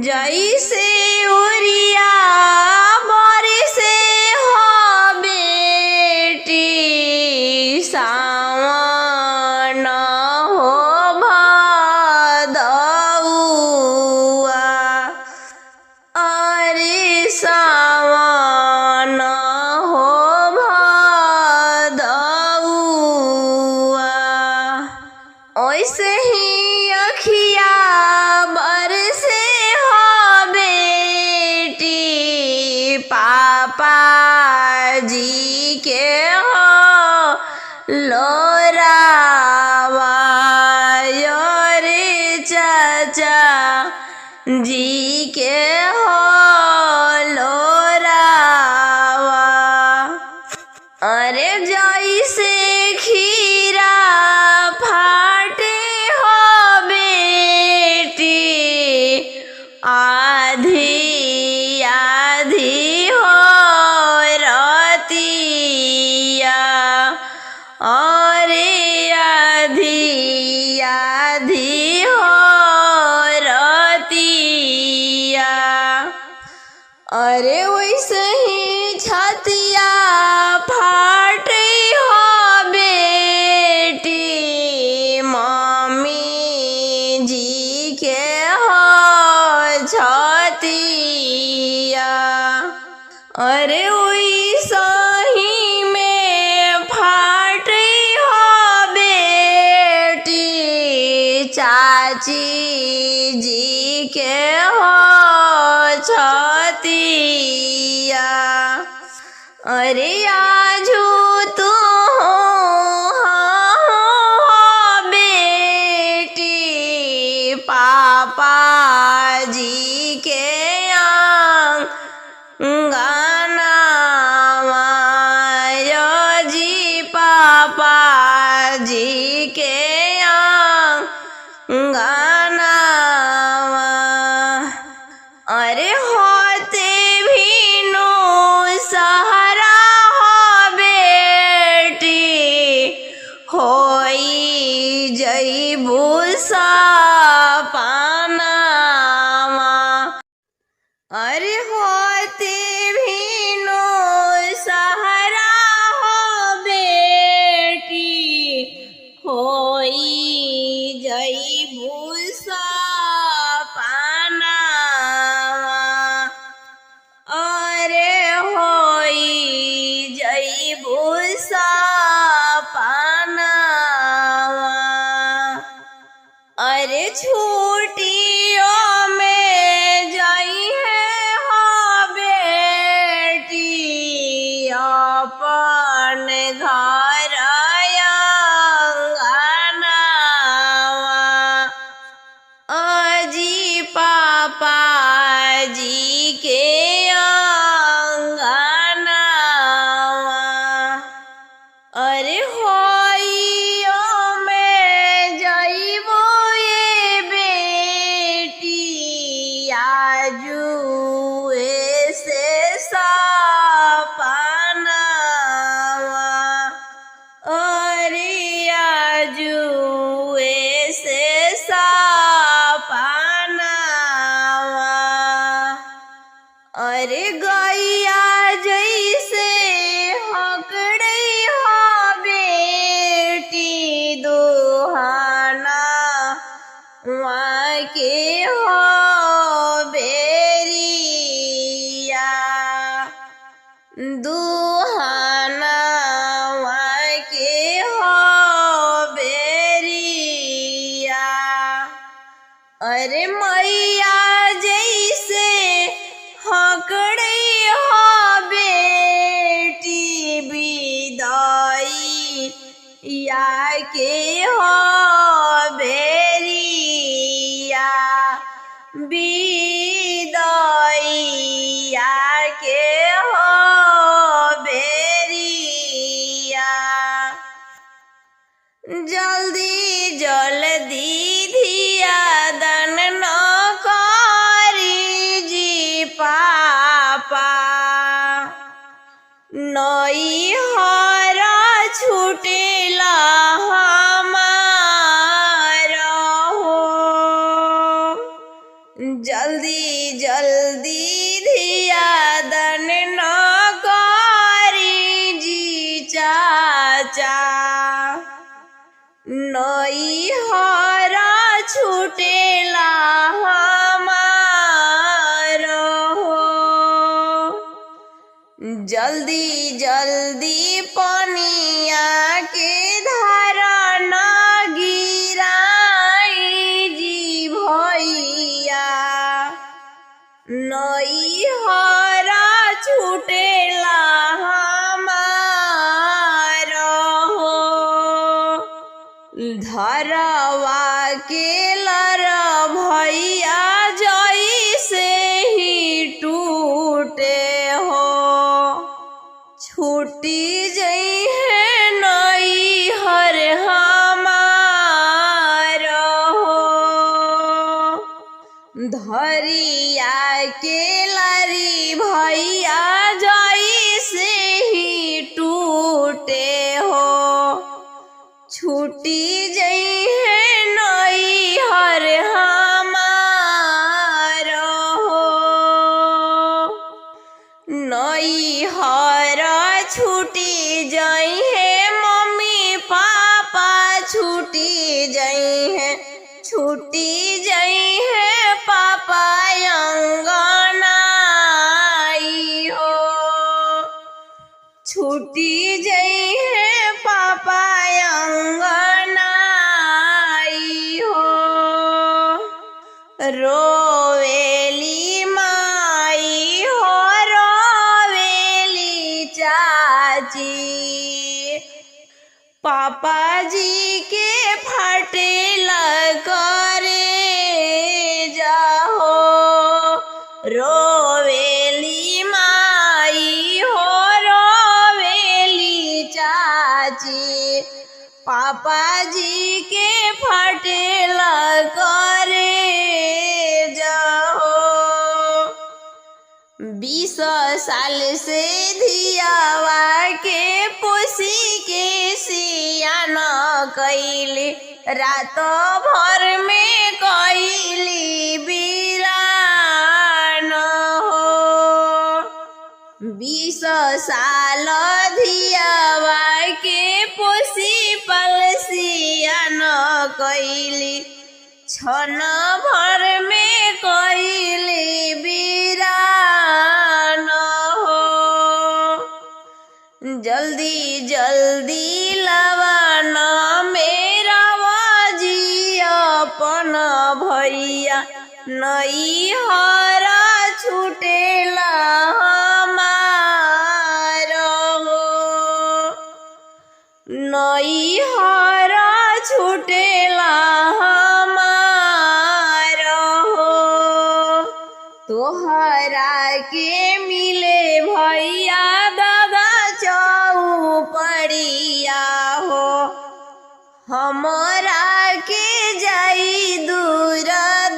जैसे उरिया बारी से हो बेटी सावन हो भदौआ अरे सावन हो भदौआ ओइसे ही अखिया बरसे हो बेटी पापा जी के हो लोरावा रे चाचा जी के हो लोरावा अरे जैसे खीरा फाटे हो बेटी आधी आधी हो रतिया अरे आधी आधी हो रतिया अरे वैसे ही छतिया फाटे हो बेटी मम्मी जी के हो छतिया अरे वैसा ही में फाटे हो बेटी चाची जी के हो छतिया अरे आजू तू हो बेटी पापा जी के गाना जी पापा जी के गाना अरे होते भीनु सहारा हो बेटी होई जईबू पानावा अरे होते भीनु सहारा हो बेटी होई जईबू पानावा अरे हो अरे गैया जैसे हकड़ई हो बेटी दुहाना वहाँ के हो बेरिया दुहाना वहाँ के हो बेरिया। अरे मैया जैसे हकड़ई हो बेटी बिदाई या के हो बेरिया बिदाई या के हो बेरिया। जल्दी जल्दी धिया दन न करी जी पापा नई हरा छूटेला हमारा हो। जल्दी जल्दी धिया दन न करी जी चाचा नई हरा छूटेला हमारा हो। जल्दी जल्दी पनिया के धारा न गिराई जी भैया नई हरा छूटेला हमारा हो। धरवा के लर भैया जैसे ही टूटे हो छूटी जई है नई हर हमारा हो। धरिया के लरी भैया जैसे ही टूटे हो छूटी जई है नई हर हमारा हो। नई हर छूटी जई है मम्मी पापा छूटी जई है छूटी जई है पापा अंगनाई हो छूटी जई है पापा अंगनाई हो। रोवेली माई हो रोवेली चाची पापा जी के फटेला करे जाहो। रोवेली माई हो रोवेली चाची पापा जी के फटेला करे जाहो। 20 साल से धियावा के पोसी के सियान कैली रात भर में कैली बिरान हो। 20 साल धियावा के पोसी पलसियान कैली क्षण भर में कैली बिरान हो। जल्दी जल्दी लवन मेरा वाजी अपन भैया नई हरा छूटेला हमारा हो। नई हरा छूटेला हमारा हो। तोहरा के मिले भैया दादा चौपड़िया हो हमरा के जाई दूर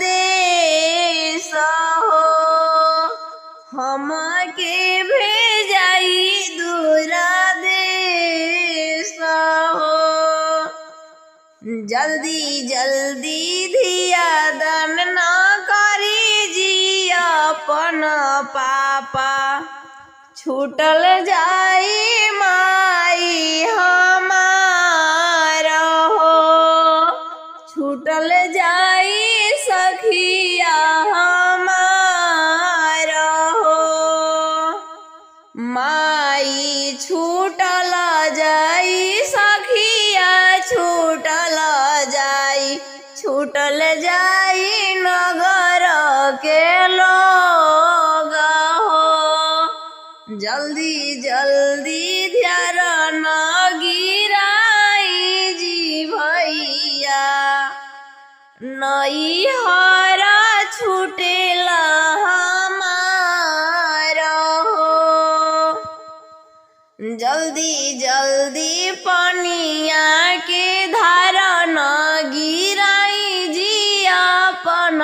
देश हो। हम के भेजाई दूर देश हो। जल्दी जल्दी धिया दन न करी जी अपन पा पापा छूटल जाई माई हमार हो, छूटल जाई सखिया हमार हो। माई छूटल जाई सखिया छूटल जाई, छूटल जाई नगर के लोग हो। जल्दी जल्दी ध्यान न गिराई जी भैया, नैहर छूटेला हमार हो। जल्दी जल्दी पनिया के धार न गिराई जी अपन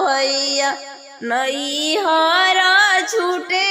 भैया, नैहर छूटे